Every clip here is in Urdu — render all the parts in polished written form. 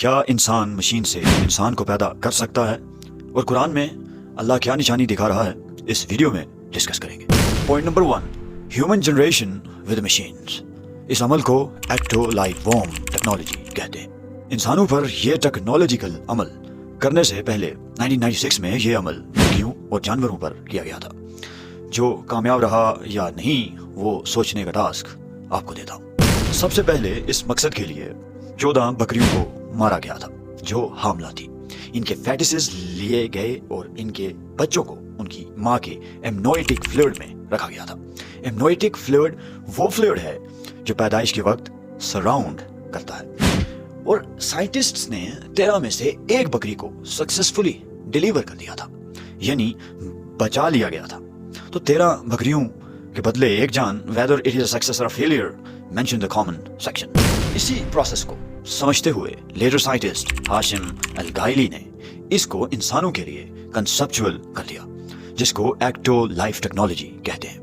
کیا انسان مشین سے انسان کو پیدا کر سکتا ہے اور قرآن میں اللہ کیا نشانی دکھا رہا ہے، اس ویڈیو میں ڈسکس کریں گے۔ Point number 1، human generation with machines. اس عمل کو ایکٹو لائف وارم ٹیکنالوجی کہتے ہیں۔ انسانوں پر یہ ٹیکنالوجیکل عمل کرنے سے پہلے 1996 میں یہ عمل مرغیوں اور جانوروں پر کیا گیا تھا۔ جو کامیاب رہا یا نہیں وہ سوچنے کا ٹاسک آپ کو دیتا ہوں۔ سب سے پہلے اس مقصد کے لیے 14 بکریوں کو مارا گیا تھا جو حاملہ تھی۔ ان کے فیٹسز لیے گئے اور ان کے بچوں کو ان کی ماں کے ایمنوئیٹک فلوئڈ میں رکھا گیا تھا۔ ایمنوئیٹک فلوئڈ وہ فلوئڈ ہے جو پیدائش کے وقت سراؤنڈ کرتا ہے، اور سائنٹسٹس نے 13 میں سے ایک بکری کو سکسیسفلی ڈیلیور کر دیا تھا، یعنی بچا لیا گیا تھا۔ تو 13 بکریوں کے بدلے ایک جان، whether it is a success or a failure, mention the common section۔ اسی پروسیس کو سمجھتے ہوئے لیٹر سائنٹسٹ ہاشم الگائلی نے اس کو انسانوں کے لیے کنسپچول کر دیا، جس کو ایکٹو لائف ٹیکنالوجی کہتے ہیں۔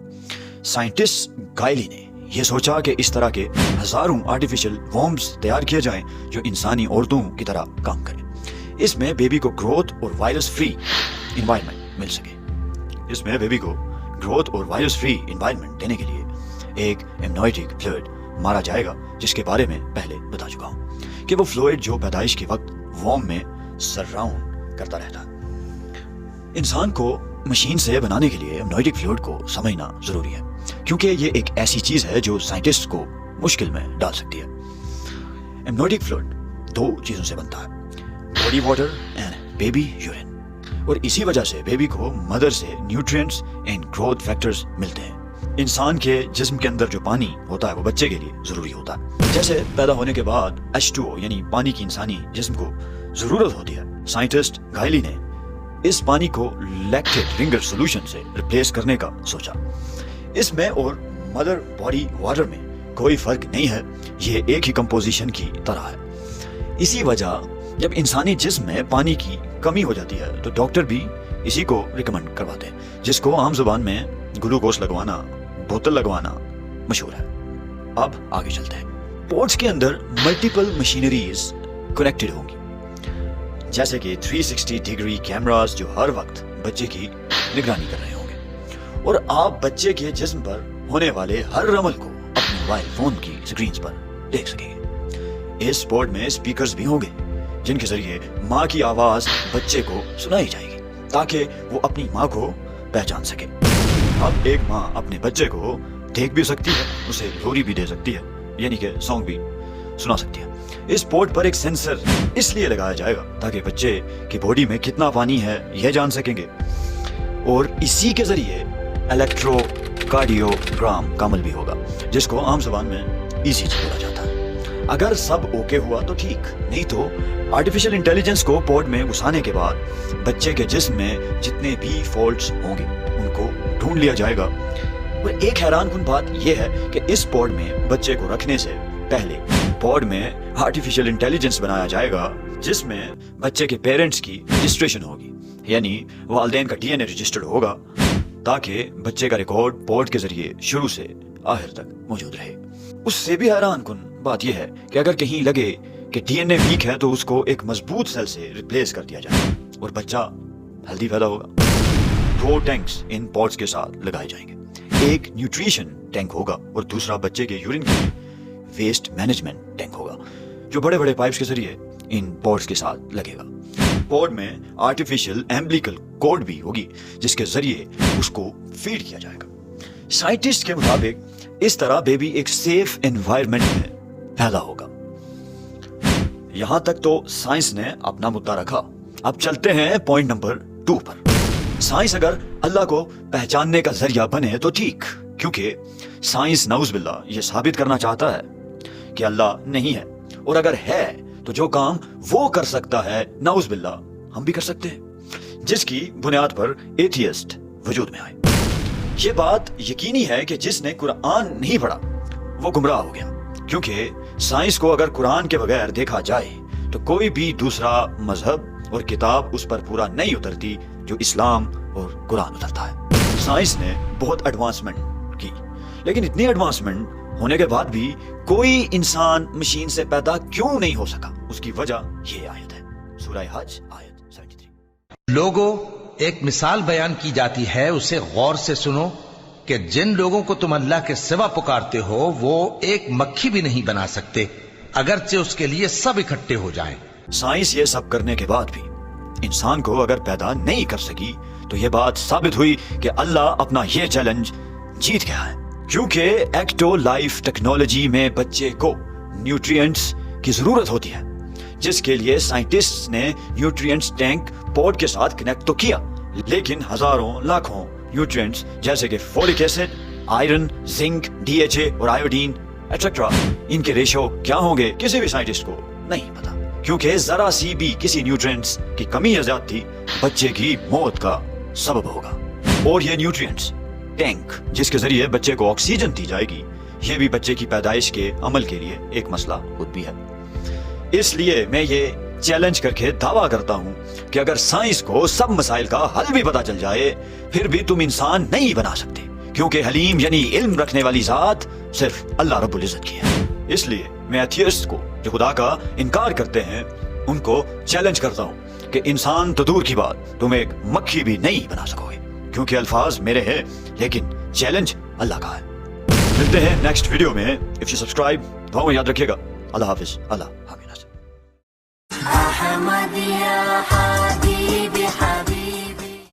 سائنٹسٹ گائلی نے یہ سوچا کہ اس طرح کے ہزاروں آرٹیفیشل وارمز تیار کیے جائیں جو انسانی عورتوں کی طرح کام کریں۔ اس میں بیبی کو گروتھ اور وائرس فری انوائرمنٹ مل سکے۔ اس میں بیبی کو گروتھ اور وائرس فری انوائرمنٹ دینے کے لیے ایک ایمنوئیٹک فلوئڈ مارا جائے گا، جس کے بارے میں پہلے بتا چکا ہوں کہ وہ فلوئڈ جو پیدائش کے وقت وارم میں سراؤنڈ کرتا رہتا ہے۔ انسان کو مشین سے بنانے کے لیے ایمنوئیٹک فلوئڈ کو سمجھنا ضروری ہے، کیونکہ یہ ایک ایسی چیز ہے جو سائنٹسٹ کو مشکل میں ڈال سکتی ہے۔ ایمنوئیٹک فلوئڈ 2 چیزوں سے بنتا ہے، body water and baby urine, اور اسی وجہ سے بیبی کو مدر سے نیوٹرینٹس اینڈ گروتھ فیکٹرز ملتے ہیں۔ انسان کے جسم کے اندر جو پانی ہوتا ہے وہ بچے کے لیے ضروری ہوتا ہے۔ جیسے پیدا ہونے کے بعد H2O یعنی پانی کی انسانی جسم کو ضرورت ہوتی ہے، سائنٹسٹ گائلی نے اس پانی کو لیکٹڈ رنگر سولوشن سے ریپلیس کرنے کا سوچا۔ اس میں اور مدر باڈی واٹر میں کوئی فرق نہیں ہے، یہ ایک ہی کمپوزیشن کی طرح ہے۔ اسی وجہ جب انسانی جسم میں پانی کی کمی ہو جاتی ہے تو ڈاکٹر بھی اسی کو ریکمینڈ کرواتے ہیں، جس کو عام زبان میں گلوکوز لگوانا، بوتل لگوانا مشہور ہے۔ اب آگے چلتے ہیں۔ پورٹس کے اندر ملٹیپل مشینریز کنیکٹڈ ہوں گی، جیسے کہ 360 ڈگری کیمراز جو ہر وقت بچے کی نگرانی کر رہے ہوں گے، اور آپ بچے کے جسم پر ہونے والے ہر عمل کو اپنے موبائل فون کی سکرینز پر دیکھ سکیں گے۔ اس پورٹ میں اسپیکرز بھی ہوں گے جن کے ذریعے ماں کی آواز بچے کو سنائی جائے گی تاکہ وہ اپنی ماں کو پہچان سکے۔ اب ایک ماں اپنے بچے کو دیکھ بھی سکتی ہے، اسے لوری بھی دے سکتی ہے، یعنی کہ سانگ بھی سنا سکتی ہے۔ اس پورٹ پر ایک سینسر اس لیے لگایا جائے گا تاکہ بچے کی باڈی میں کتنا پانی ہے یہ جان سکیں گے، اور اسی کے ذریعے الیکٹرو کارڈیوگرام کا عمل بھی ہوگا، جس کو عام زبان میں ECG بولا جاتا ہے۔ اگر سب اوکے ہوا تو ٹھیک، نہیں تو آرٹیفیشل انٹیلیجنس کو پورٹ میں گھسانے کے بعد بچے کے جسم میں جتنے بھی فالٹس ہوں گے ان کو ڈھونڈ لیا جائے گا۔ اور ایک حیران کن بات یہ ہے کہ اس پوڈ میں بچے کو رکھنے سے پہلے پوڈ میں آرٹیفیشل انٹیلیجنس بنایا جائے گا، جس میں بچے کے پیرنٹس کی رجسٹریشن ہوگی، یعنی والدین کا DNA رجسٹرڈ ہوگا، تاکہ بچے کا ریکارڈ پوڈ کے ذریعے شروع سے آخر تک موجود رہے۔ اس سے بھی حیران کن بات یہ ہے کہ اگر کہیں لگے کہ DNA ویک ہے تو اس کو ایک مضبوط سیل سے ریپلیس کر دیا جائے اور بچہ ہیلدی پیدا ہوگا۔ 2 ٹینکس ان پوڈز کے ساتھ لگائے جائیں گے، ایک نیوٹریشن ٹینک ہوگا اور دوسرا بچے کے یورین کے لیے ویسٹ مینجمنٹ ٹینک ہوگا، جو بڑے بڑے پائپس کے ذریعے ان پوڈز کے ساتھ لگے گا۔ پوڈ میں آرٹیفیشل ایمبلیکل کورڈ بھی ہوگی جس کے ذریعے اس کو فیڈ کیا جائے گا۔ سائنٹسٹ کے مطابق اس طرح بیبی ایک سیف انوائرمنٹ میں پیدا ہوگا۔ یہاں تک تو سائنس نے اپنا مدعا رکھا۔ اب چلتے ہیں پوائنٹ نمبر 2 پر۔ سائنس اگر اللہ کو پہچاننے کا ذریعہ بنے تو ٹھیک، کیونکہ سائنس نعوذ باللہ یہ ثابت کرنا چاہتا ہے کہ اللہ نہیں ہے، اور اگر ہے تو جو کام وہ کر سکتا ہے نعوذ باللہ ہم بھی کر سکتے ہیں، جس کی بنیاد پر ایتھیسٹ وجود میں آئے۔ یہ بات یقینی ہے کہ جس نے قرآن نہیں پڑھا وہ گمراہ ہو گیا، کیونکہ سائنس کو اگر قرآن کے بغیر دیکھا جائے تو کوئی بھی دوسرا مذہب اور کتاب اس پر پورا نہیں اترتی جو اسلام اور قرآن اترتا ہے۔ سائنس نے بہت ایڈوانسمنٹ کی، لیکن اتنی ایڈوانسمنٹ ہونے کے بعد بھی کوئی انسان مشین سے پیدا کیوں نہیں ہو سکا؟ اس کی وجہ یہ آیت ہے سورہ حج آیت 73. لوگوں، ایک مثال بیان کی جاتی ہے، اسے غور سے سنو کہ جن لوگوں کو تم اللہ کے سوا پکارتے ہو وہ ایک مکھی بھی نہیں بنا سکتے اگرچہ اس کے لیے سب اکٹھے ہو جائیں. سائنس یہ سب کرنے کے بعد بھی انسان کو اگر پیدا نہیں کر سکی تو یہ بات ثابت ہوئی کہ اللہ اپنا یہ چیلنج جیت گیا ہے، کیونکہ ایکٹو لائف ٹیکنالوجی میں بچے کو نیوٹرینٹس کی ضرورت ہوتی ہے، جس کے لیے سائنٹسٹ نے نیوٹرینٹس ٹینک پوڈ کے ساتھ کنیکٹ تو کیا، لیکن ہزاروں لاکھوں نیوٹرینٹس جیسے کہ folic acid, iron, zinc, D H A اور آیوڈین ایٹسٹرا، ان کے ریشو کیا ہوں گے کسی بھی سائنٹسٹ کو نہیں پتا، کیونکہ ذرا سی بھی کسی نیوٹرینٹس کی کمی یا زیادتی بچے کی موت کا سبب ہوگا. اور یہ نیوٹرینٹس ٹینک جس کے ذریعے بچے کو آکسیجن دی جائے گی، یہ بھی بچے کی پیدائش کے عمل کے لیے ایک مسئلہ خود بھی ہے. اس لیے میں یہ چیلنج کر کے دعویٰ کرتا ہوں کہ اگر سائنس کو سب مسائل کا حل بھی پتا چل جائے پھر بھی تم انسان نہیں بنا سکتے، کیونکہ حلیم یعنی علم رکھنے والی ذات صرف اللہ رب العزت کی ہے. اس لیے میں ایتھیسٹ کو جو خدا کا انکار کرتے ہیں ان کو چیلنج کرتا ہوں کہ انسان تو دور کی بات تم ایک مکھی بھی نہیں بنا سکو گے، کیونکہ الفاظ میرے ہیں لیکن چیلنج اللہ کا ہے. ملتے ہیں نیکسٹ ویڈیو میں. اف یو سبسکرائب دعاؤں میں یاد رکھیے گا. اللہ حافظ. اللہ حافظ.